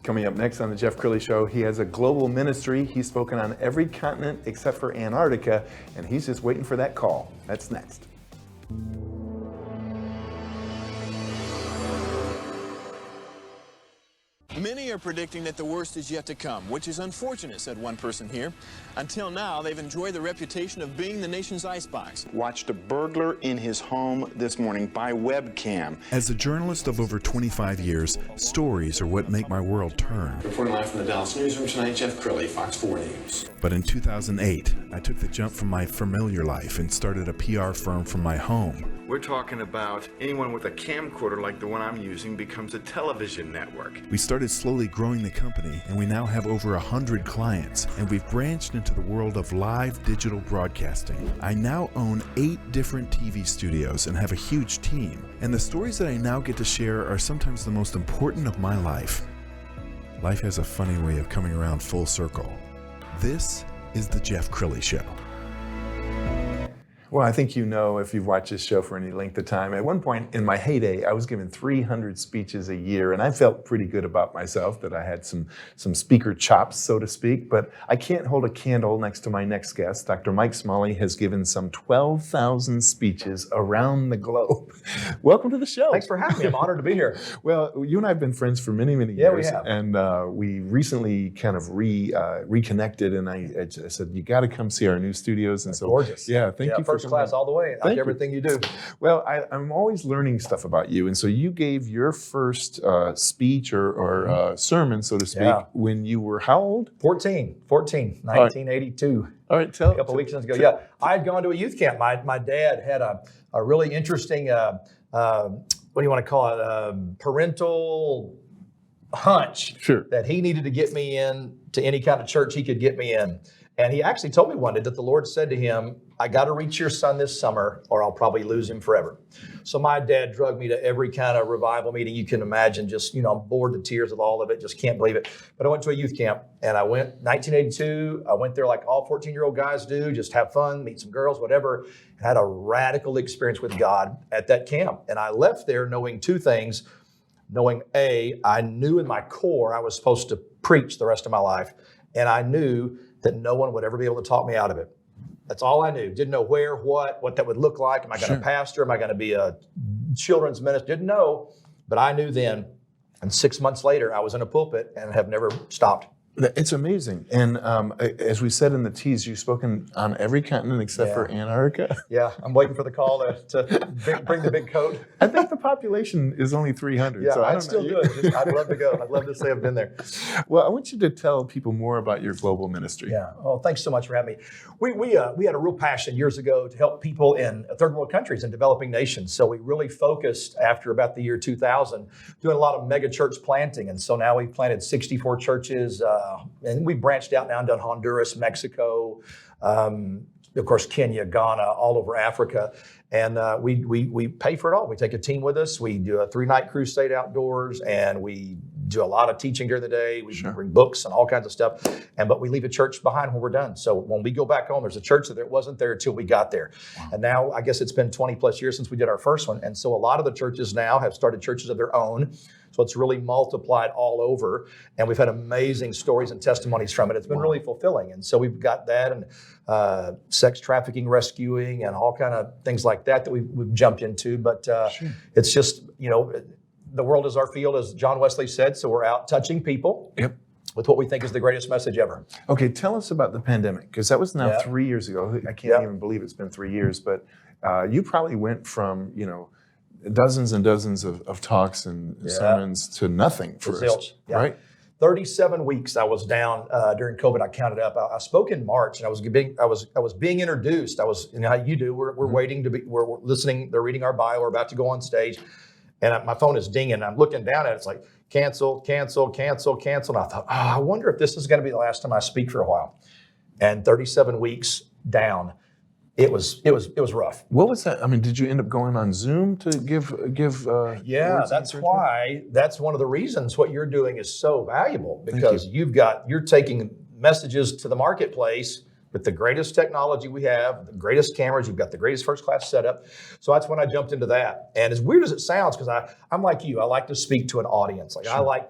Coming up next on the Jeff Crilley Show, he has a global ministry. He's spoken on every continent except for Antarctica, and he's just waiting for that call. That's next. Many are predicting that the worst is yet to come, which is unfortunate, said one person here. Until now, they've enjoyed the reputation of being the nation's icebox. Watched a burglar in his home this morning by webcam. As a journalist of over 25 years, stories are what make my world turn. Reporting live from the Dallas newsroom tonight, Jeff Crilley, Fox 4 News. But in 2008, I took the jump from my familiar life and started a PR firm from my home. We're talking about anyone with a camcorder like the one I'm using becomes a television network. We started slowly growing the company, and we now have over 100 clients, and we've branched into the world of live digital broadcasting. I now own 8 different TV studios and have a huge team, and the stories that I now get to share are sometimes the most important of my life. Life has a funny way of coming around full circle. This is the Jeff Crilley Show. Well, I think you know if you've watched this show for any length of time. At one point in my heyday, I was giving 300 speeches a year, and I felt pretty good about myself that I had some speaker chops, so to speak. But I can't hold a candle next to my next guest. Dr. Mike Smalley has given some 12,000 speeches around the globe. Welcome to the show. Thanks for having me. I'm honored to be here. Well, you and I have been friends for many, many Yeah, years. we have. And we recently kind of reconnected, and I said, you got to come see our new studios. And That's so, gorgeous. Yeah, thank you for first class all the way. I like everything you do. Well, I'm always learning stuff about you. And so you gave your first speech or sermon, so to speak, when you were how old? 14, 1982. All right, tell A couple weeks ago. Yeah, I had gone to a youth camp. My dad had a really interesting, what do you want to call it, parental hunch that he needed to get me in to any kind of church he could get me in. And he actually told me one day that the Lord said to him, I got to reach your son this summer or I'll probably lose him forever. So my dad drugged me to every kind of revival meeting you can imagine. Just, I'm bored to tears of all of it. Just can't believe it. But I went to a youth camp and I went 1982. I went there like all 14-year-old guys do, just have fun, meet some girls, whatever. And had a radical experience with God at that camp. And I left there knowing two things. Knowing I knew in my core I was supposed to preach the rest of my life. And I knew that no one would ever be able to talk me out of it. That's all I knew. Didn't know where, what that would look like. Am I going to pastor? Am I going to be a children's minister? Didn't know, but I knew then. And 6 months later, I was in a pulpit and have never stopped. It's amazing. And as we said in the tease, you've spoken on every continent except for Antarctica. Yeah, I'm waiting for the call to bring the big coat. I think the population is only 300. Yeah, so I'd still do it. I'd love to go. I'd love to say I've been there. Well, I want you to tell people more about your global ministry. Yeah. Oh, thanks so much for having me. We had a real passion years ago to help people in third world countries and developing nations. So we really focused after about the year 2000 doing a lot of mega church planting. And so now we've planted 64 churches. And we branched out now and done Honduras, Mexico, of course, Kenya, Ghana, all over Africa. And we pay for it all. We take a team with us. We do a 3-night crusade outdoors, and we do a lot of teaching during the day. We bring books and all kinds of stuff. But we leave a church behind when we're done. So when we go back home, there's a church that wasn't there until we got there. Wow. And now I guess it's been 20 plus years since we did our first one. And so a lot of the churches now have started churches of their own. So it's really multiplied all over. And we've had amazing stories and testimonies from it. It's been really fulfilling. And so we've got that and sex trafficking, rescuing, and all kind of things like that we've jumped into. But it's just, the world is our field, as John Wesley said. So we're out touching people. Yep. With what we think is the greatest message ever. Okay, tell us about the pandemic, because that was now 3 years ago. I can't even believe it's been 3 years, but you probably went from, dozens and dozens of talks and sermons to nothing first, right? 37 weeks I was down during COVID. I counted up. I spoke in March, and I was being introduced. I was, how you do. We're waiting to be. We're listening. They're reading our bio. We're about to go on stage, and my phone is dinging. I'm looking down at it. It's like cancel, cancel, cancel, cancel. And I thought, I wonder if this is going to be the last time I speak for a while. And 37 weeks down. It was rough. What was that? I mean, did you end up going on Zoom to give? Yeah, that's why. That's one of the reasons what you're doing is so valuable, because you're taking messages to the marketplace with the greatest technology we have, the greatest cameras, you've got the greatest first-class setup. So that's when I jumped into that. And as weird as it sounds, because I'm like you, I like to speak to an audience. Like, sure. I like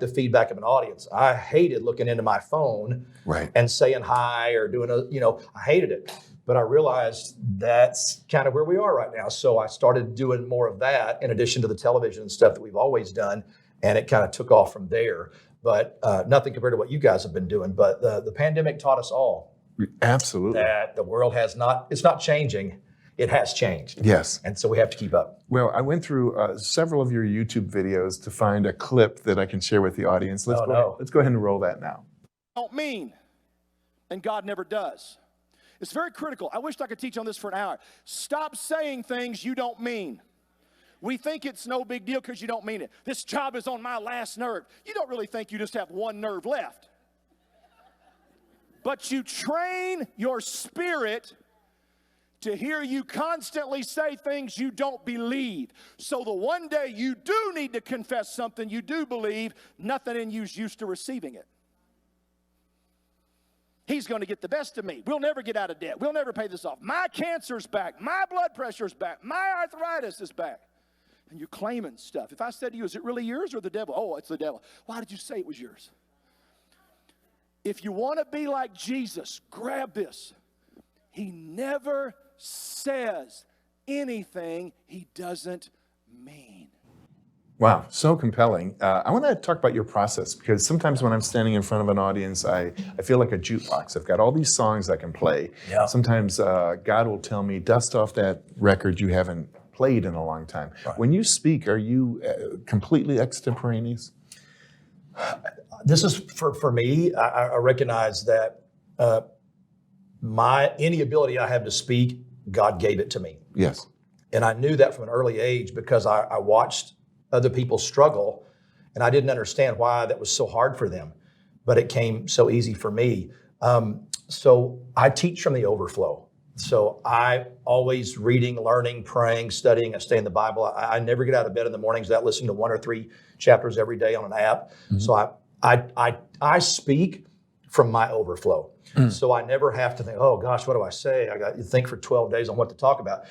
the feedback of an audience. I hated looking into my phone and saying hi or doing I hated it. But I realized that's kind of where we are right now. So I started doing more of that in addition to the television and stuff that we've always done. And it kind of took off from there. But nothing compared to what you guys have been doing. But the pandemic taught us all. Absolutely. That the world it's not changing. It has changed. Yes. And so we have to keep up. Well, I went through several of your YouTube videos to find a clip that I can share with the audience. Let's go ahead and roll that now. Don't mean, and God never does. It's very critical. I wish I could teach on this for an hour. Stop saying things you don't mean. We think it's no big deal because you don't mean it. This job is on my last nerve. You don't really think you just have one nerve left. But you train your spirit to hear you constantly say things you don't believe. So the one day you do need to confess something you do believe, nothing in you's used to receiving it. He's going to get the best of me. We'll never get out of debt. We'll never pay this off. My cancer's back. My blood pressure's back. My arthritis is back. And you're claiming stuff. If I said to you, is it really yours or the devil? Oh, it's the devil. Why did you say it was yours? If you want to be like Jesus, grab this. He never says anything he doesn't mean. Wow, so compelling. I want to talk about your process, because sometimes when I'm standing in front of an audience, I feel like a jukebox. I've got all these songs I can play. Yeah. Sometimes God will tell me, dust off that record you haven't played in a long time. Right. When you speak, are you completely extemporaneous? This is, for me, I recognize that any ability I have to speak, God gave it to me. Yes. And I knew that from an early age because I watched other people struggle, and I didn't understand why that was so hard for them, but it came so easy for me. So I teach from the overflow. So I always reading, learning, praying, studying. I stay in the Bible. I never get out of bed in the mornings without listening to 1 or 3 chapters every day on an app. Mm-hmm. So I speak from my overflow. Mm. So I never have to think, oh gosh, what do I say? I got to think for 12 days on what to talk about.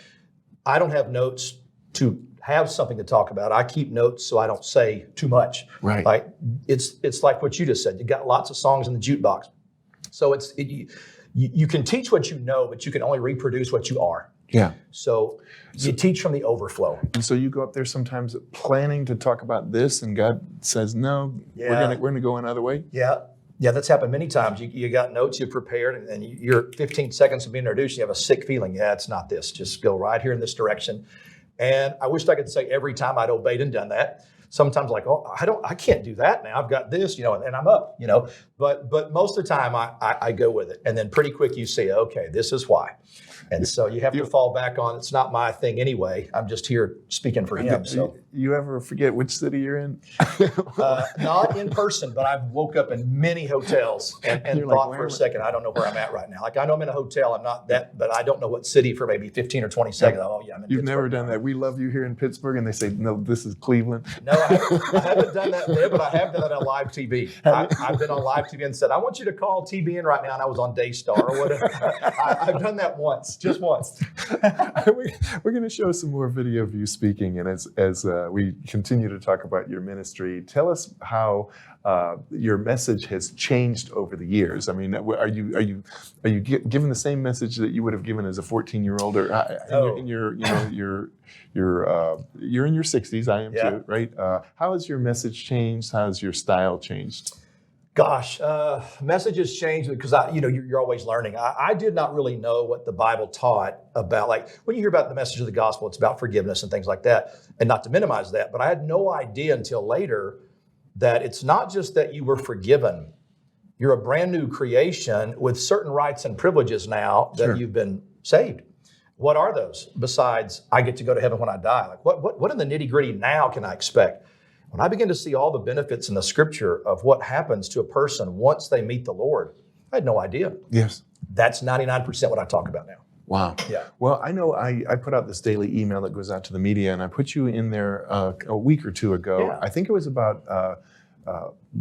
I don't have notes to have something to talk about. I keep notes so I don't say too much. Right. Like it's like what you just said. You got lots of songs in the jukebox. So you can teach what you know, but you can only reproduce what you are. Yeah. So you teach from the overflow. And so you go up there sometimes planning to talk about this, and God says, no, we're gonna go another way. Yeah. Yeah, that's happened many times. You got notes you prepared, and you're 15 seconds of being introduced. You have a sick feeling. Yeah, it's not this. Just go right here in this direction. And I wished I could say every time I'd obeyed and done that. Sometimes like, oh, I can't do that now. I've got this, and I'm up, But most of the time I go with it. And then pretty quick you see, okay, this is why. And so you have to fall back on, it's not my thing anyway. I'm just here speaking for him. So you ever forget which city you're in? Not in person, but I've woke up in many hotels and thought for a second, I don't know where I'm at right now. Like I know I'm in a hotel, I'm not that, but I don't know what city for maybe 15 or 20 seconds. Oh yeah, I'm in You've Pittsburgh never done that. We love you here in Pittsburgh, and they say, no, this is Cleveland. No, I haven't done that there, but I have done that on live TV. I've been on live TV and said, I want you to call TBN right now, and I was on Daystar or whatever. I've done that once. Just once. We're going to show some more video of you speaking, and as we continue to talk about your ministry, tell us how your message has changed over the years. I mean, are you given the same message that you would have given as a 14-year-old, or you're in your 60s? I am too, right? How has your message changed? How has your style changed? Gosh, messages change because you're always learning. I did not really know what the Bible taught about, like when you hear about the message of the gospel, it's about forgiveness and things like that, and not to minimize that, but I had no idea until later that it's not just that you were forgiven. You're a brand new creation with certain rights and privileges now that you've been saved. What are those besides I get to go to heaven when I die? Like what in the nitty gritty now can I expect? When I begin to see all the benefits in the scripture of what happens to a person once they meet the Lord, I had no idea. Yes. That's 99% what I talk about now. Wow. Yeah. Well, I know I put out this daily email that goes out to the media, and I put you in there a week or two ago. Yeah. I think it was about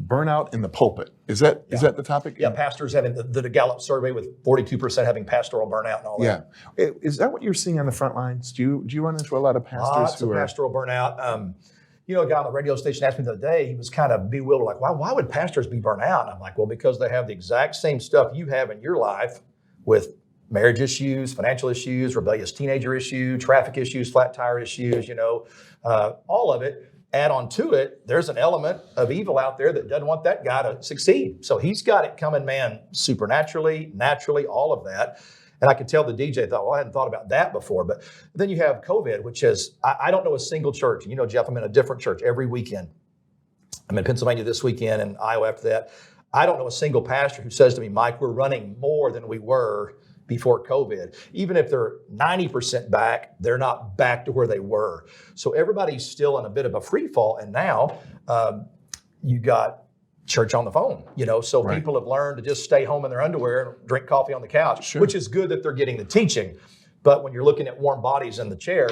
burnout in the pulpit. Is that the topic? Yeah, pastors having the Gallup survey with 42% having pastoral burnout and all that. Yeah. Is that what you're seeing on the front lines? Do you run into a lot of pastors Lots who of are pastoral burnout. A guy on the radio station asked me the other day, he was kind of bewildered, like, why would pastors be burnt out? And I'm like, well, because they have the exact same stuff you have in your life with marriage issues, financial issues, rebellious teenager issues, traffic issues, flat tire issues, all of it. Add on to it, there's an element of evil out there that doesn't want that guy to succeed. So he's got it coming, man, supernaturally, naturally, all of that. And I could tell the DJ thought, well, I hadn't thought about that before. But then you have COVID, which is, I don't know a single church. And Jeff, I'm in a different church every weekend. I'm in Pennsylvania this weekend and Iowa after that. I don't know a single pastor who says to me, Mike, we're running more than we were before COVID. Even if they're 90% back, they're not back to where they were. So everybody's still in a bit of a free fall. And now you got church on the phone, so Right. People have learned to just stay home in their underwear and drink coffee on the couch, Sure. which is good that they're getting the teaching. But when you're looking at warm bodies in the chair,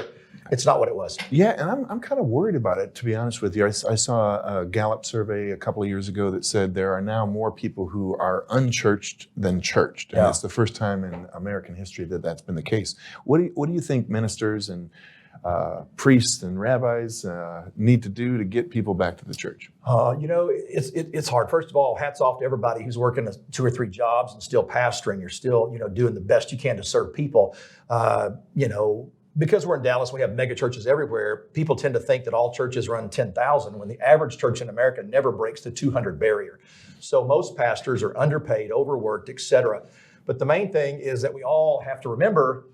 it's not what it was. Yeah, and I'm kind of worried about it, to be honest with you. I saw a Gallup survey a couple of years ago that said there are now more people who are unchurched than churched. And it's the first time in American history that that's been the case. What do you think ministers and priests and rabbis need to do to get people back to the church? It's hard. First of all, hats off to everybody who's working 2 or 3 jobs and still pastoring. You're still, doing the best you can to serve people. Because we're in Dallas, we have mega churches everywhere. People tend to think that all churches run 10,000 when the average church in America never breaks the 200 barrier. So most pastors are underpaid, overworked, etc. But the main thing is that we all have to remember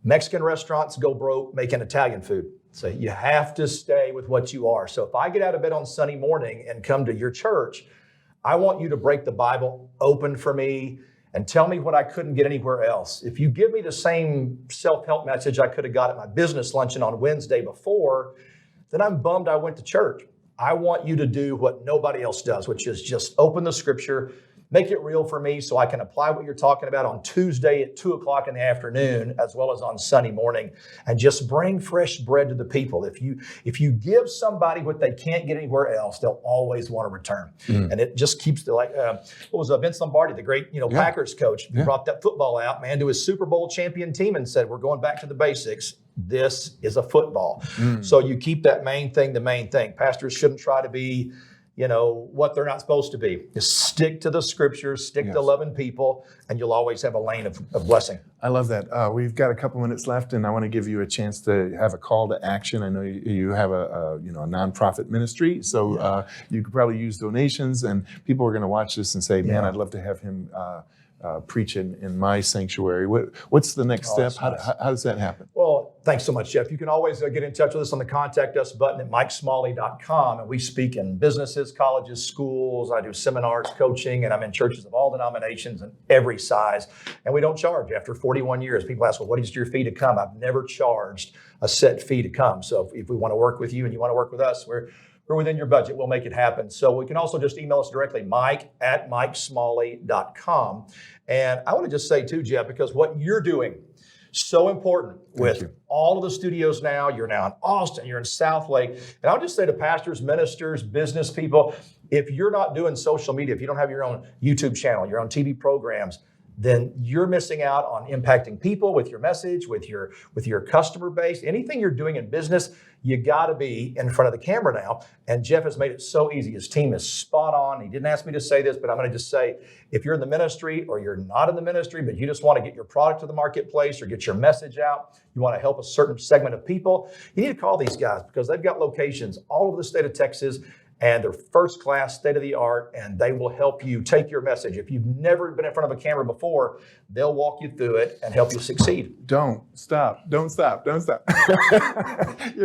Mexican restaurants go broke making Italian food. So you have to stay with what you are. So if I get out of bed on Sunday morning and come to your church, I want you to break the Bible open for me and tell me what I couldn't get anywhere else. If you give me the same self-help message I could have got at my business luncheon on Wednesday before, then I'm bummed I went to church. I want you to do what nobody else does, which is just open the scripture, make it real for me so I can apply what you're talking about on Tuesday at 2:00 in the afternoon, as well as on Sunday morning, and just bring fresh bread to the people. If you give somebody what they can't get anywhere else, they'll always want to return. And it just keeps what was Vince Lombardi, the great Packers coach, brought that football out, man, to his Super Bowl champion team and said, we're going back to the basics. This is a football. So you keep that main thing the main thing. Pastors shouldn't try to be what they're not supposed to be. Just stick to the scriptures, stick to loving people, and you'll always have a lane of blessing. I love that. We've got a couple minutes left, and I want to give you a chance to have a call to action. I know you have a nonprofit ministry, so you could probably use donations, and people are going to watch this and say, man, I'd love to have him preach in my sanctuary. What's the next step? How does that happen? Well, thanks so much, Jeff. You can always get in touch with us on the Contact Us button at mikesmalley.com. And we speak in businesses, colleges, schools. I do seminars, coaching, and I'm in churches of all denominations and every size. And we don't charge. After 41 years, people ask, well, what is your fee to come? I've never charged a set fee to come. So if we want to work with you and you want to work with us, we're within your budget. We'll make it happen. So we can also just email us directly, mike@mikesmalley.com. And I want to just say too, Jeff, because what you're doing, so important with all of the studios now. You're now in Austin, you're in Southlake. And I'll just say to pastors, ministers, business people, if you're not doing social media, if you don't have your own YouTube channel, your own TV programs, then you're missing out on impacting people with your message, with your customer base. Anything you're doing in business, you got to be in front of the camera now. And Jeff has made it so easy. His team is spot on. He didn't ask me to say this, but I'm going to just say, if you're in the ministry or you're not in the ministry, but you just want to get your product to the marketplace or get your message out, you want to help a certain segment of people, you need to call these guys because they've got locations all over the state of Texas. And they're first class, state of the art, and they will help you take your message. If you've never been in front of a camera before, they'll walk you through it and help you succeed. Don't stop. You're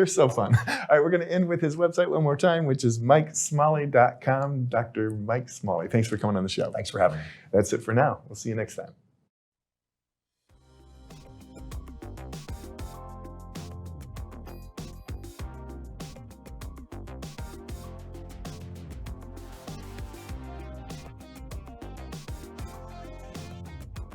so fun. All right, we're going to end with his website one more time, which is mikesmalley.com. Dr. Mike Smalley. Thanks for coming on the show. Thanks for having me. That's it for now. We'll see you next time.